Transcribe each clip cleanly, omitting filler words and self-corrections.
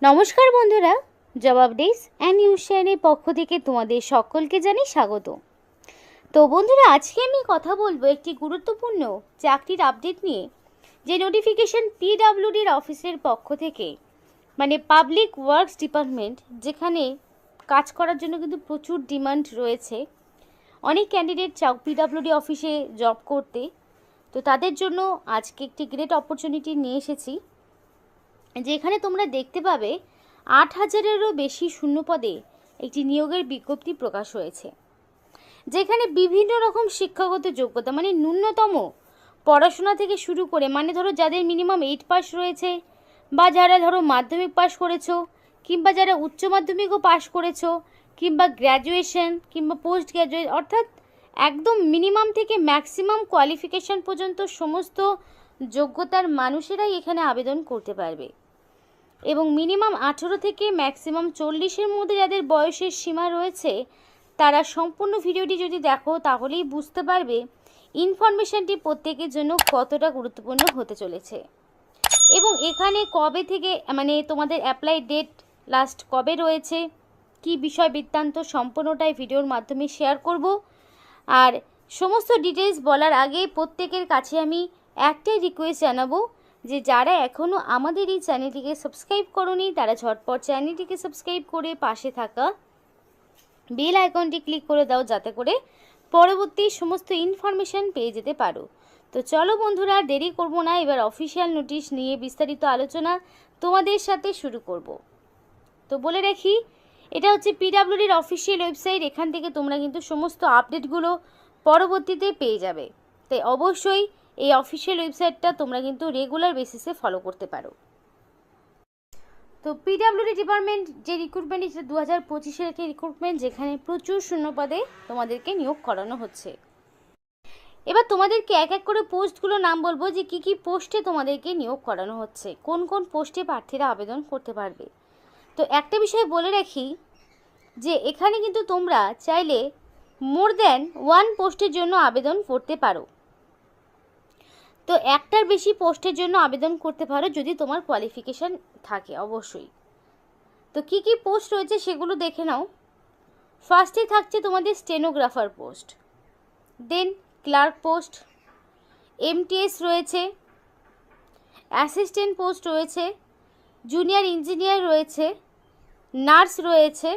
নমস্কার বন্ধুরা, জবাব ডেইস অ্যান্ড নিউজ চ্যানেলের পক্ষ থেকে তোমাদের সকলকে জানাই স্বাগত। তো বন্ধুরা, আজকে আমি কথা বলবো একটি গুরুত্বপূর্ণ চাকরির আপডেট নিয়ে, যে নোটিফিকেশন পিডব্লিউডির অফিসের পক্ষ থেকে, মানে পাবলিক ওয়ার্কস ডিপার্টমেন্ট, যেখানে কাজ করার জন্য কিন্তু প্রচুর ডিমান্ড রয়েছে। অনেক ক্যান্ডিডেট চাও পিডব্লিউডি অফিসে জব করতে, তো তাদের জন্য আজকে একটি গ্রেট অপরচুনিটি নিয়ে এসেছি, যেখানে তোমরা দেখতে পাবে 8,000-এরও বেশি শূন্যপদে একটি নিয়োগের বিজ্ঞপ্তি প্রকাশ হয়েছে, যেখানে বিভিন্ন রকম শিক্ষাগত যোগ্যতা, মানে ন্যূনতম পড়াশোনা থেকে শুরু করে, মানে ধরো যাদের মিনিমাম 8 পাস রয়েছে, বা যারা ধরো মাধ্যমিক পাস করেছো, কিংবা যারা উচ্চ মাধ্যমিকও পাস করেছো, কিংবা গ্র্যাজুয়েশন কিংবা পোস্ট গ্র্যাজুয়েট, অর্থাৎ একদম মিনিমাম থেকে ম্যাক্সিমাম কোয়ালিফিকেশান পর্যন্ত সমস্ত যোগ্যতার মানুষেরাই এখানে আবেদন করতে পারবে। এবং মিনিমাম 18 থেকে ম্যাক্সিমাম 40-এর মধ্যে যাদের বয়সের সীমা রয়েছে, তারা সম্পূর্ণ ভিডিওটি যদি দেখো তাহলেই বুঝতে পারবে ইনফরমেশানটি প্রত্যেকের জন্য কতটা গুরুত্বপূর্ণ হতে চলেছে। এবং এখানে কবে থেকে, মানে তোমাদের অ্যাপ্লাই ডেট লাস্ট কবে রয়েছে, কি বিষয় বৃত্তান্ত, সম্পূর্ণটাই ভিডিওর মাধ্যমে শেয়ার করব। আর সমস্ত ডিটেলস বলার আগে প্রত্যেকের কাছে আমি একটাই রিকোয়েস্ট জানাবো, যে যারা এখনও আমাদের এই চ্যানেলটিকে সাবস্ক্রাইব করোনি, তারা ঝটপট চ্যানেলটিকে সাবস্ক্রাইব করে পাশে থাকা বেল আইকনটি ক্লিক করে দাও, যাতে করে পরবর্তী সমস্ত ইনফরমেশান পেয়ে যেতে পারো। তো চলো বন্ধুরা, দেরি করব না, এবার অফিসিয়াল নোটিশ নিয়ে বিস্তারিত আলোচনা তোমাদের সাথে শুরু করব। তো বলে রাখি, এটা হচ্ছে পিডব্লিউডির অফিসিয়াল ওয়েবসাইট। এখান থেকে তোমরা কিন্তু সমস্ত আপডেটগুলো পরবর্তীতে পেয়ে যাবে, তাই অবশ্যই এই অফিসিয়াল ওয়েবসাইটটা তোমরা কিন্তু রেগুলার বেসিসে ফলো করতে পারো। তো পিডব্লিউডি ডিপার্টমেন্ট যে রিক্রুটমেন্ট, এটা 2025-এর একটি রিক্রুটমেন্ট, যেখানে প্রচুর শূন্যপদে তোমাদেরকে নিয়োগ করানো হচ্ছে। এবার তোমাদেরকে এক এক করে পোস্টগুলো নাম বলবো, যে কি কি পোস্টে তোমাদেরকে নিয়োগ করানো হচ্ছে, কোন কোন পোস্টে প্রার্থীরা আবেদন করতে পারবে। তো একটা বিষয় বলে রাখি, যে এখানে কিন্তু তোমরা চাইলে মোর দ্যান 1 পোস্টের জন্য আবেদন করতে পারো। তো একটার বেশি পোস্টের জন্য আবেদন করতে পারো যদি তোমার কোয়ালিফিকেশান থাকে অবশ্যই। তো কি কি পোস্ট রয়েছে সেগুলো দেখে নাও। ফার্স্টে থাকছে তোমাদের স্টেনোগ্রাফার পোস্ট, দেন ক্লার্ক পোস্ট, এমটিএস রয়েছে, অ্যাসিস্ট্যান্ট পোস্ট রয়েছে, জুনিয়র ইঞ্জিনিয়ার রয়েছে, নার্স রয়েছে,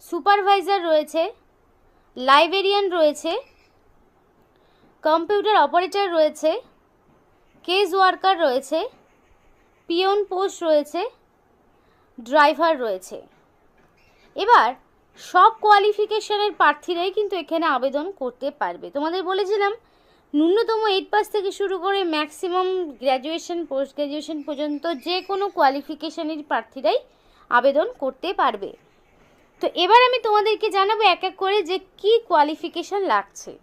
সুপারভাইজার রয়েছে, লাইব্রেরিয়ান রয়েছে, কম্পিউটার অপারেটর রয়েছে, কেস ওয়ার্কার রয়েছে, পিয়ন পোস্ট রয়েছে, ড্রাইভার রয়েছে। এবার সব কোয়ালিফিকেশনের প্রার্থীরাই কিন্তু এখানে আবেদন করতে পারবে। তোমাদের বলেছিলাম ন্যূনতম 8 পাস থেকে শুরু করে ম্যাক্সিমাম গ্র্যাজুয়েশন পোস্ট গ্র্যাজুয়েশন পর্যন্ত যে কোনো কোয়ালিফিকেশনের প্রার্থীরাই আবেদন করতে পারবে। তো এবার আমি তোমাদেরকে জানাবো এক এক করে যে কি কোয়ালিফিকেশন লাগছে।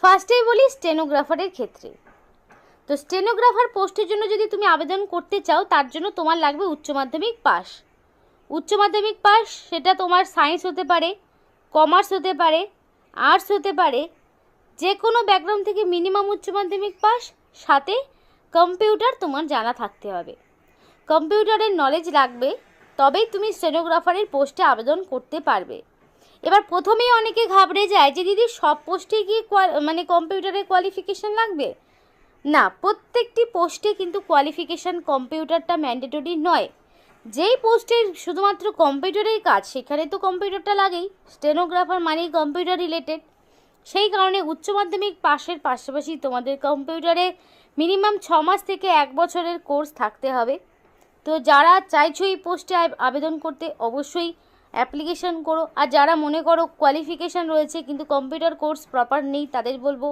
ফার্স্টেই বলি স্টেনোগ্রাফারের ক্ষেত্রে। তো স্টেনোগ্রাফার পোস্টের জন্য যদি তুমি আবেদন করতে চাও, তার জন্য তোমার লাগবে উচ্চ মাধ্যমিক পাস। উচ্চ মাধ্যমিক পাস, সেটা তোমার সায়েন্স হতে পারে, কমার্স হতে পারে, আর্টস হতে পারে, যে কোনো ব্যাকগ্রাউন্ড থেকে মিনিমাম উচ্চ মাধ্যমিক পাস, সাথে কম্পিউটার তোমার জানা থাকতে হবে। কম্পিউটারের নলেজ লাগবে, তবেই তুমি স্টেনোগ্রাফারের পোস্টে আবেদন করতে পারবে। এবার প্রথমেই অনেকে ঘাবড়ে যায় যে দিদি সব পোস্টে কি মানে কম্পিউটারের কোয়ালিফিকেশান লাগবে? না, প্রত্যেকটি পোস্টে কিন্তু কোয়ালিফিকেশান কম্পিউটারটা ম্যান্ডেটরি নয়। যেই পোস্টের শুধুমাত্র কম্পিউটারের কাজ, সেখানে তো কম্পিউটারটা লাগেই, স্টেনোগ্রাফার মানেই কম্পিউটার রিলেটেড। সেই কারণে উচ্চ মাধ্যমিক পাশের পাশাপাশি তোমাদের কম্পিউটারে মিনিমাম 6 মাস থেকে 1 বছরের কোর্স থাকতে হবে। তো যারা চাইছো এই পোস্টে আবেদন করতে, অবশ্যই অ্যাপ্লিকেশন করো। আর যারা মনে করো কোয়ালিফিকেশান রয়েছে কিন্তু কম্পিউটার কোর্স প্রপার নেই, তাদের বলবো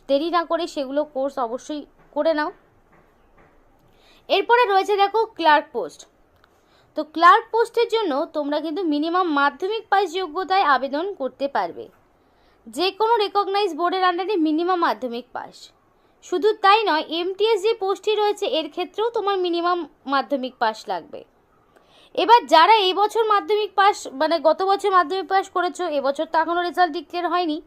দেরি না করে সেগুলো কোর্স অবশ্যই করে নাও। এরপরে রয়েছে দেখো ক্লার্ক পোস্ট। তো ক্লার্ক পোস্টের জন্য তোমরা কিন্তু মিনিমাম মাধ্যমিক পাস যোগ্যতায় আবেদন করতে পারবে। যে কোনো রেকগনাইজ বোর্ডের আন্ডারে মিনিমাম মাধ্যমিক পাস। শুধু তাই নয়, এমটিএস যে পোস্টটি রয়েছে এর ক্ষেত্রেও তোমার মিনিমাম মাধ্যমিক পাস লাগবে। এবার যারা এই বছর মাধ্যমিক পাস, মানে গত বছর মাধ্যমিক পাস করেছো, এবছর তো এখনও রেজাল্ট ডিক্লেয়ার হয়নি,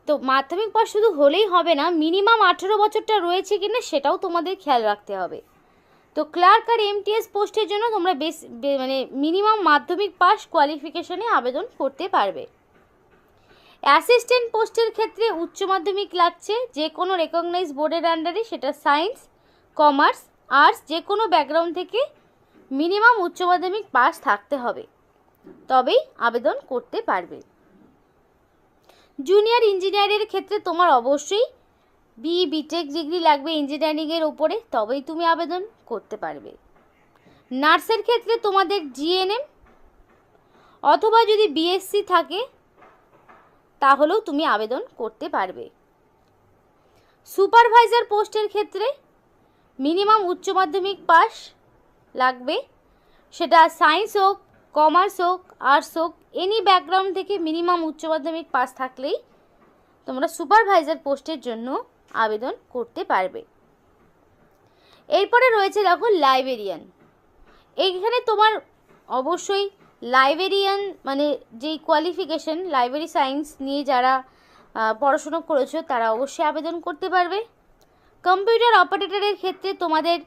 তো মাধ্যমিক পাস শুধু হলেই হবে না, মিনিমাম 18 বছরটা রয়েছে কিনা সেটাও তোমাদের খেয়াল রাখতে হবে। তো ক্লার্ক আর এমটিএস পোস্টের জন্য তোমরা মানে মিনিমাম মাধ্যমিক পাস কোয়ালিফিকেশনে আবেদন করতে পারবে। অ্যাসিস্ট্যান্ট পোস্টের ক্ষেত্রে উচ্চ মাধ্যমিক লাগছে, যে কোনো রেকগনাইজ বোর্ডের আন্ডারে, সেটা সায়েন্স, কমার্স, আর্টস, যে কোনো ব্যাকগ্রাউন্ড থেকে মিনিমাম উচ্চ মাধ্যমিক পাস থাকতে হবে, তবেই আবেদন করতে পারবে। জুনিয়র ইঞ্জিনিয়ারের ক্ষেত্রে তোমার অবশ্যই বিটেক ডিগ্রি লাগবে ইঞ্জিনিয়ারিংয়ের ওপরে, তবেই তুমি আবেদন করতে পারবে। নার্সের ক্ষেত্রে তোমাদের জিএনএম অথবা যদি বিএসসি থাকে তাহলেও তুমি আবেদন করতে পারবে। সুপারভাইজার পোস্টের ক্ষেত্রে মিনিমাম উচ্চ মাধ্যমিক পাস লাগবে, সেটা সায়েন্স হোক, কমার্স হোক, আর্টস হোক, এনি ব্যাকগ্রাউন্ড থেকে মিনিমাম উচ্চ মাধ্যমিক পাস থাকলেই তোমরা সুপারভাইজার পোস্টের জন্য আবেদন করতে পারবে। এরপরে রয়েছে দেখো লাইব্রেরিয়ান। এইখানে তোমার অবশ্যই লাইব্রেরিয়ান মানে যেই কোয়ালিফিকেশন, লাইব্রেরি সায়েন্স নিয়ে যারা পড়াশুনো করেছো তারা অবশ্যই আবেদন করতে পারবে। কম্পিউটার অপারেটরের ক্ষেত্রে তোমাদের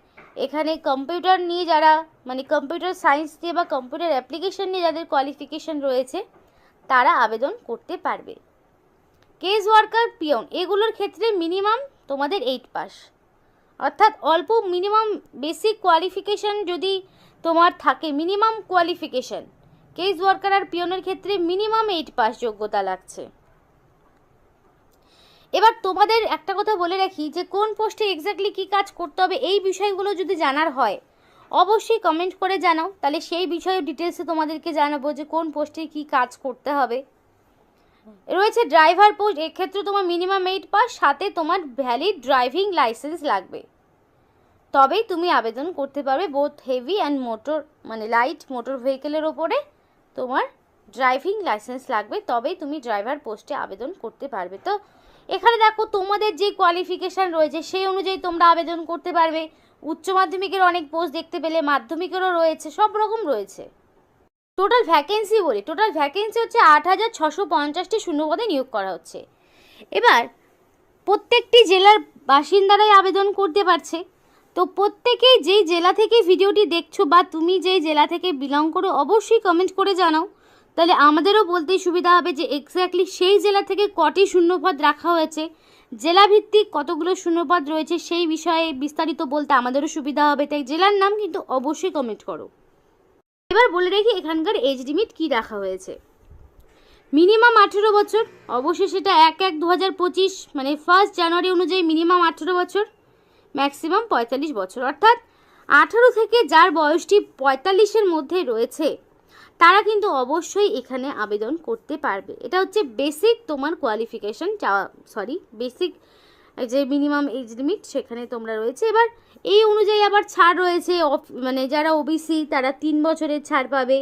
এখানে কম্পিউটার নিয়ে যারা মানে কম্পিউটার সায়েন্স নিয়ে বা কম্পিউটার অ্যাপ্লিকেশন নিয়ে যাদের কোয়ালিফিকেশন রয়েছে তারা আবেদন করতে পারবে। কেস ওয়ার্কার, পিয়ন, এগুলোর ক্ষেত্রে মিনিমাম তোমাদের 8 পাস, অর্থাৎ অল্প মিনিমাম বেসিক কোয়ালিফিকেশান যদি তোমার থাকে, মিনিমাম কোয়ালিফিকেশান কেস ওয়ার্কার আর পিয়নের ক্ষেত্রে মিনিমাম 8 পাস যোগ্যতা লাগছে। এবার তোমাদের একটা কথা বলে রাখি যে কোন পোস্টে এক্স্যাক্টলি কী কাজ করতে হবে, এই বিষয়গুলো যদি জানার হয় অবশ্যই কমেন্ট করে জানাও, তাহলে সেই বিষয়ে ডিটেলসে তোমাদেরকে জানাবো যে কোন পোস্টে কী কাজ করতে হবে। রয়েছে ড্রাইভার পোস্ট, এক্ষেত্রে তোমার মিনিমাম 8 পাস, সাথে তোমার ভ্যালিড ড্রাইভিং লাইসেন্স লাগবে, তবেই তুমি আবেদন করতে পারবে। বোথ হেভি অ্যান্ড মোটর মানে লাইট মোটর ভেহিকেলের ওপরে তোমার ড্রাইভিং লাইসেন্স লাগবে, তবেই তুমি ড্রাইভার পোস্টে আবেদন করতে পারবে। তো এখানে দেখো তোমাদের যে কোয়ালিফিকেশান রয়েছে সেই অনুযায়ী তোমরা আবেদন করতে পারবে। উচ্চ মাধ্যমিকের অনেক পোস্ট দেখতে পেলে, মাধ্যমিকেরও রয়েছে, সব রকম রয়েছে। টোটাল ভ্যাকেন্সি বলি, টোটাল ভ্যাকেন্সি হচ্ছে 8650টি শূন্যপদে নিয়োগ করা হচ্ছে। এবার প্রত্যেকটি জেলার বাসিন্দারাই আবেদন করতে পারছে। তো প্রত্যেকেই যেই জেলা থেকে ভিডিওটি দেখছো বা তুমি যেই জেলা থেকে বিলং করো অবশ্যই কমেন্ট করে জানাও, তাহলে আমাদেরও বলতে সুবিধা হবে যে এক্স্যাক্টলি সেই জেলা থেকে কটি শূন্যপদ রাখা হয়েছে, জেলাভিত্তিক কতগুলো শূন্যপদ রয়েছে সেই বিষয়ে বিস্তারিত বলতে আমাদেরও সুবিধা হবে। তাই জেলার নাম কিন্তু অবশ্যই কমেন্ট করো। এবার বলে রাখি এখানকার এজ লিমিট কী রাখা হয়েছে। মিনিমাম 18 বছর, অবশ্যই সেটা 1/1/2025 মানে 1 জানুয়ারি অনুযায়ী মিনিমাম 18 বছর, ম্যাক্সিমাম 45 বছর, অর্থাৎ 18 থেকে যার বয়সটি 45-এর মধ্যে রয়েছে তারা কিন্তু অবশ্যই এখানে আবেদন করতে পারবে। এটা হচ্ছে বেসিক তোমার কোয়ালিফিকেশান, বেসিক যে মিনিমাম এজ লিমিট সেখানে তোমরা রয়েছে। এবার এই অনুযায়ী আবার ছাড় রয়েছে, মানে যারা ওবিসি তারা 3 বছরের ছাড় পাবে,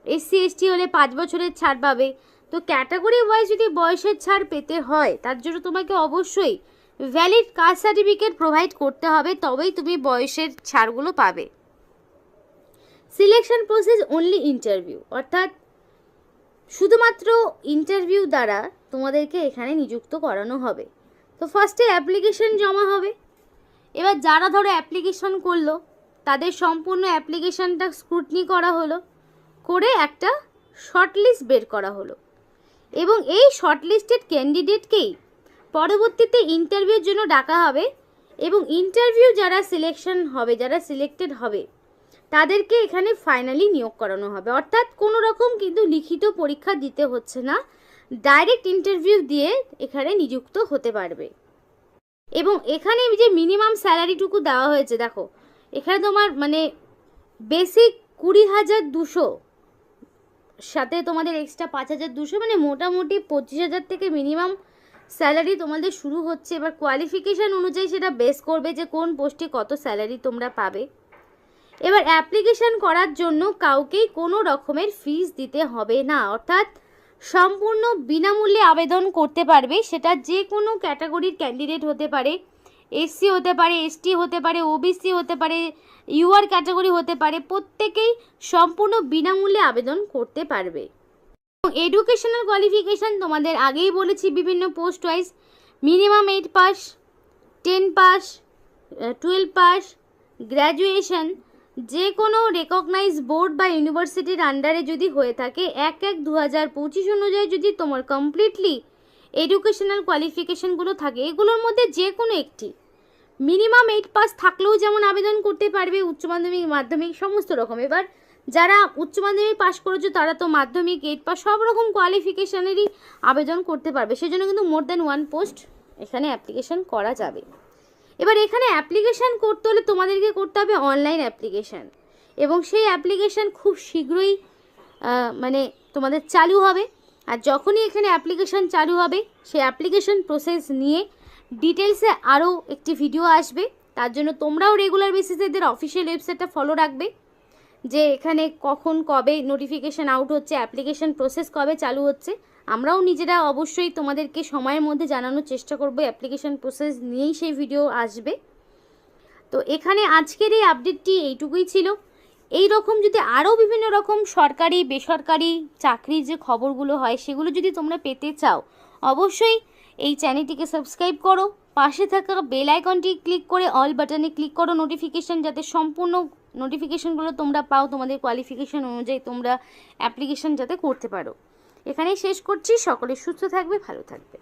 এসসি এসটি হলে 5 বছরের ছাড় পাবে। তো ক্যাটাগরি ওয়াইজ যদি বয়সের ছাড় পেতে হয় তার জন্য তোমাকে অবশ্যই ভ্যালিড কাস্ট সার্টিফিকেট প্রোভাইড করতে হবে, তবেই তুমি বয়সের ছাড়গুলো পাবে। সিলেকশন প্রসেস অনলি ইন্টারভিউ, অর্থাৎ শুধুমাত্র ইন্টারভিউ দ্বারা তোমাদেরকে এখানে নিযুক্ত করানো হবে। তো ফার্স্টে অ্যাপ্লিকেশন জমা হবে। এবার যারা ধরো অ্যাপ্লিকেশন করলো তাদের সম্পূর্ণ অ্যাপ্লিকেশনটা স্ক্রুটনি করা হলো, করে একটা শর্টলিস্ট বের করা হলো, এবং এই শর্টলিস্টেড ক্যান্ডিডেটকেই পরবর্তীতে ইন্টারভিউর জন্য ডাকা হবে, এবং ইন্টারভিউ যারা সিলেকশন হবে, যারা সিলেক্টেড হবে তাদেরকে এখানে ফাইনালি নিয়োগ করানো হবে। অর্থাৎ কোনো রকম কিন্তু লিখিত পরীক্ষা দিতে হচ্ছে না, ডাইরেক্ট ইন্টারভিউ দিয়ে এখানে নিযুক্ত হতে পারবে। এবং এখানে যে মিনিমাম স্যালারিটুকু দেওয়া হয়েছে দেখো, এখানে তোমার মানে বেসিক 20,200 সাথে তোমাদের এক্সট্রা 5,200 মানে মোটামুটি 25,000 থেকে মিনিমাম স্যালারি তোমাদের শুরু হচ্ছে। এবার কোয়ালিফিকেশান অনুযায়ী সেটা বেস করবে যে কোন পোস্টে কত স্যালারি তোমরা পাবে। এবার অ্যাপ্লিকেশান করার জন্য কাউকেই কোনো রকমের ফিস দিতে হবে না, অর্থাৎ সম্পূর্ণ বিনামূল্যে আবেদন করতে পারবে। সেটা যে কোনো ক্যাটাগরির ক্যান্ডিডেট হতে পারে, এসসি হতে পারে, এসটি হতে পারে, ওবিসি হতে পারে, ইউআর ক্যাটাগরি হতে পারে, প্রত্যেকেই সম্পূর্ণ বিনামূল্যে আবেদন করতে পারবে। এডুকেশনাল কোয়ালিফিকেশান তোমাদের আগেই বলেছি বিভিন্ন post wise, minimum 8 pass, 10 pass, 12 pass, graduation যে কোনো রেকগনাইজ বোর্ড বা ইউনিভার্সিটির আন্ডারে যদি হয়ে থাকে 1/1/2025 অনুযায়ী যদি তোমার কমপ্লিটলি এডুকেশনাল কোয়ালিফিকেশনগুলো থাকে, এগুলোর মধ্যে যে কোনো একটি মিনিমাম 8 পাস থাকলেও যেমন আবেদন করতে পারবে, উচ্চ মাধ্যমিক মাধ্যমিক সমস্ত রকম। এবার যারা উচ্চ মাধ্যমিক পাস করেছো তারা তো মাধ্যমিক 8 পাস সব রকম কোয়ালিফিকেশনেরই আবেদন করতে পারবে, সেজন্য কিন্তু মোর দ্যান 1 পোস্ট এখানে অ্যাপ্লিকেশন করা যাবে। এবার এখানে অ্যাপ্লিকেশান করতে হলে তোমাদেরকে করতে হবে অনলাইন অ্যাপ্লিকেশান, এবং সেই অ্যাপ্লিকেশান খুব শীঘ্রই মানে তোমাদের চালু হবে। আর যখনই এখানে অ্যাপ্লিকেশান চালু হবে সেই অ্যাপ্লিকেশান প্রসেস নিয়ে ডিটেলসে আরও একটি ভিডিও আসবে। তার জন্য তোমরাও রেগুলার বেসিসে এদের অফিসিয়াল ওয়েবসাইটটা ফলো রাখবে, যে এখানে কখন কবে নোটিফিকেশান আউট হচ্ছে, অ্যাপ্লিকেশান প্রসেস কবে চালু হচ্ছে। আমরাও নিজেরা অবশ্যই তোমাদেরকে সময়ের মধ্যে জানানোর চেষ্টা করব, অ্যাপ্লিকেশান প্রসেস নিয়েই সেই ভিডিও আসবে। তো এখানে আজকের এই আপডেটটি এইটুকুই ছিল। এই রকম যদি আরও বিভিন্ন রকম সরকারি বেসরকারি চাকরির যে খবরগুলো হয় সেগুলো যদি তোমরা পেতে চাও, অবশ্যই এই চ্যানেলটিকে সাবস্ক্রাইব করো, পাশে থাকা বেল আইকনটি ক্লিক করে অল বাটনে ক্লিক করো নোটিফিকেশান, যাতে সম্পূর্ণ নোটিফিকেশানগুলো তোমরা পাও, তোমাদের কোয়ালিফিকেশান অনুযায়ী তোমরা অ্যাপ্লিকেশান যাতে করতে পারো। এখানেই শেষ করছি। সকলে সুস্থ থাকবে, ভালো থাকবে।